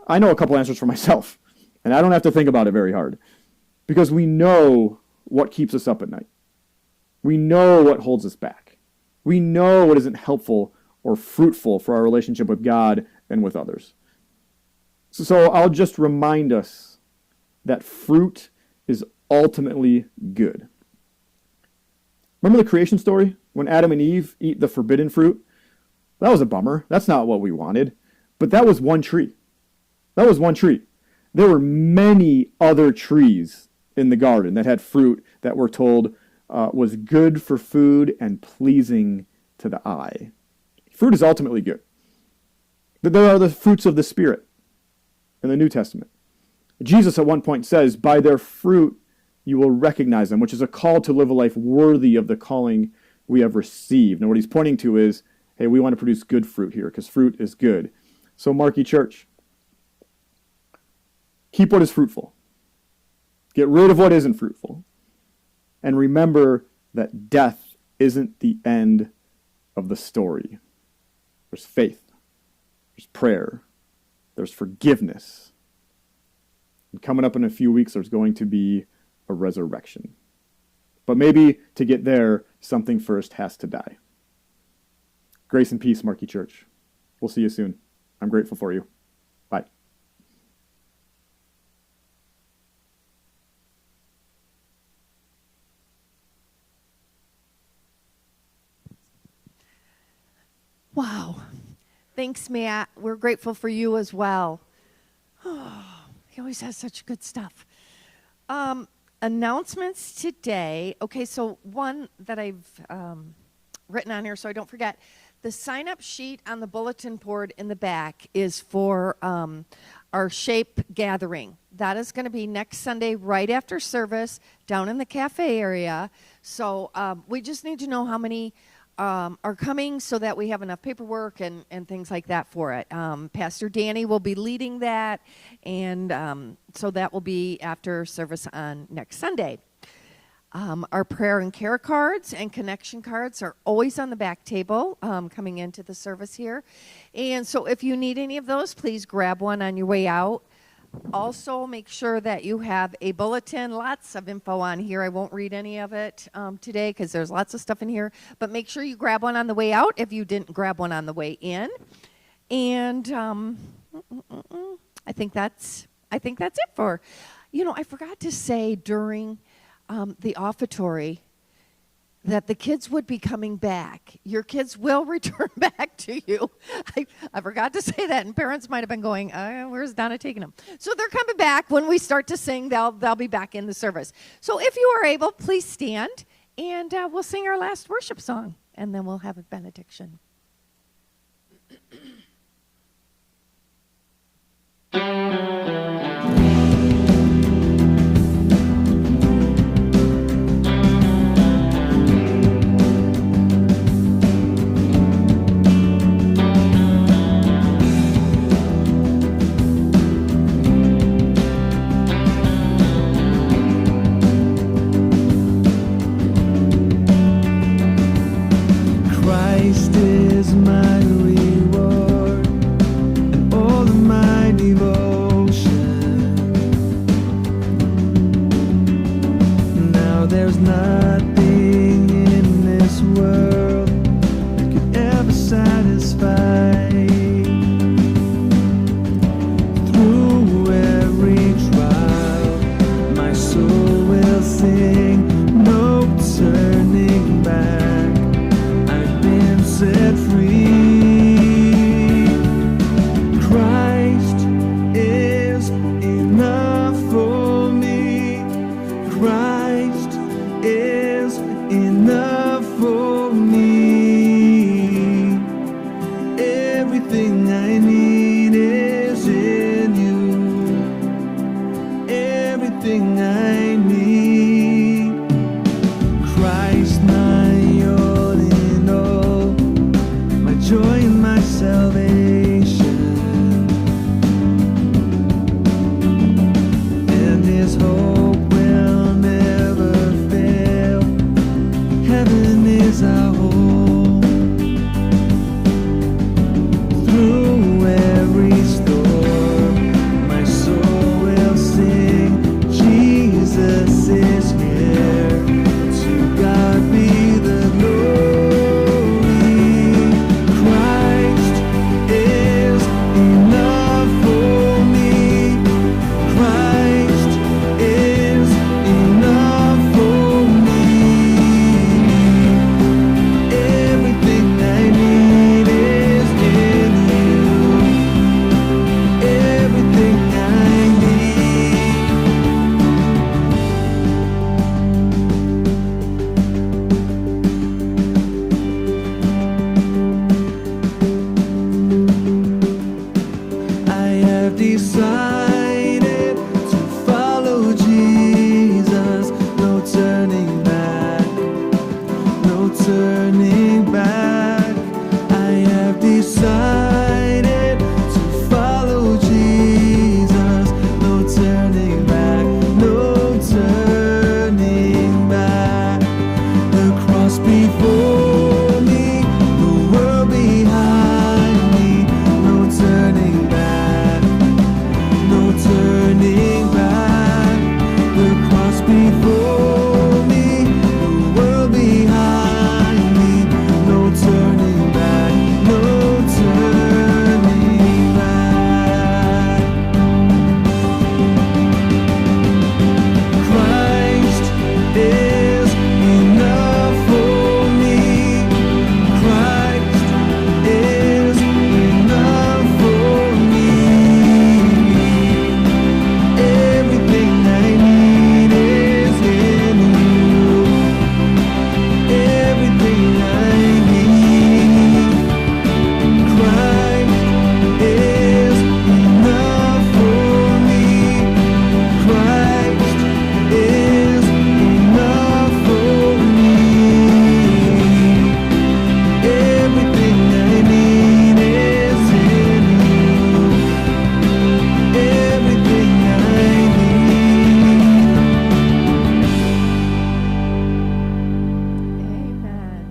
I know a couple answers for myself, and I don't have to think about it very hard, because we know what keeps us up at night. We know what holds us back. We know what isn't helpful or fruitful for our relationship with God and with others. So I'll just remind us that fruit is ultimately good. Remember the creation story? When Adam and Eve eat the forbidden fruit? That was a bummer. That's not what we wanted. But that was one tree. That was one tree. There were many other trees in the garden that had fruit that we're told was good for food and pleasing to the eye. Fruit is ultimately good. But there are the fruits of the Spirit in the New Testament. Jesus at one point says, by their fruit you will recognize them, which is a call to live a life worthy of the calling we have received. And what he's pointing to is, hey, we want to produce good fruit here, because fruit is good. So Markey Church, keep what is fruitful. Get rid of what isn't fruitful. And remember that death isn't the end of the story. There's faith. There's prayer. There's forgiveness. And coming up in a few weeks, there's going to be a resurrection. But maybe to get there, something first has to die. Grace and peace, Markey Church. We'll see you soon. I'm grateful for you. Bye. Wow. Thanks, Matt. We're grateful for you as well. Oh, he always has such good stuff. Announcements today. Okay, so one that I've written on here so I don't forget. The sign-up sheet on the bulletin board in the back is for our SHAPE gathering. That is going to be next Sunday right after service down in the cafe area. So we just need to know how many are coming so that we have enough paperwork and things like that for it. Pastor Danny will be leading that, and so that will be after service on next Sunday. Our prayer and care cards and connection cards are always on the back table coming into the service here. And so if you need any of those, please grab one on your way out. Also, make sure that you have a bulletin. Lots of info on here. I won't read any of it today because there's lots of stuff in here. But make sure you grab one on the way out if you didn't grab one on the way in. And I think that's it for. I forgot to say during the offertory that the kids would be coming back. Your kids will return back to you. I forgot to say that, and parents might have been going, where's Donna taking them? So they're coming back. When we start to sing, they'll be back in the service. So if you are able, please stand, and we'll sing our last worship song, and then we'll have a benediction. Christ is my reward and all of my devotion. Now there's nothing in this world that could ever satisfy. Through every trial, my soul will sing, no turning back. Set free. Christ is enough for me. Christ is enough for me. Everything I need is in you. Everything I need. Christ, my all in all, joy in my salvation, and His hope will never fail. Heaven is our home. Through every storm, my soul will sing, Jesus is here. To God be the glory. Decided to follow Jesus, no turning back, no turning back. I have decided to follow Jesus, no turning back, no turning back. The cross before me, the world behind me, no turning back. Turning back, the cross before me, the world behind me, no turning back, no turning back. Christ is enough for me. Christ is enough for me. Everything I need is in you. Everything I need. Christ is enough for me. Christ is enough for me. Everything I need is in you. Everything I Amen.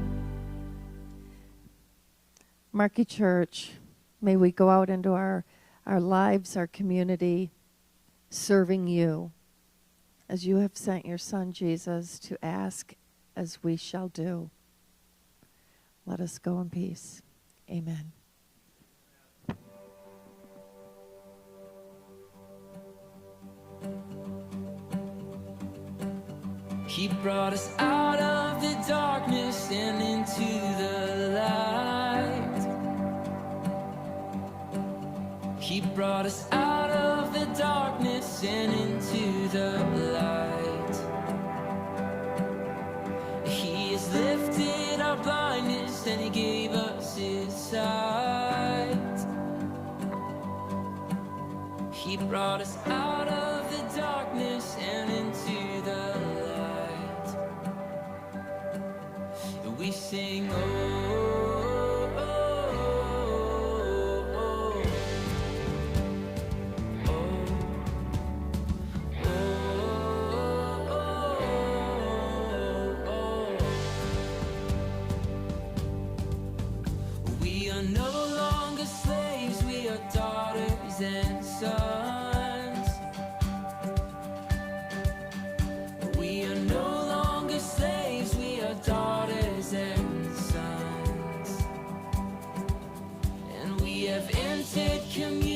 Markey Church, may we go out into our lives, our community, serving you, as you have sent your Son Jesus to ask as we shall do. Let us go in peace. Amen. He brought us out of the darkness and into the light. He brought us out of the darkness and into the light. He has lifted our blindness and He gave us His sight. He brought us out of the darkness and into the light. We sing, oh, oh, oh, oh, oh, oh. We are no longer slaves, we are daughters and sons. We are no longer slaves, we are daughters and sons. And we have entered communion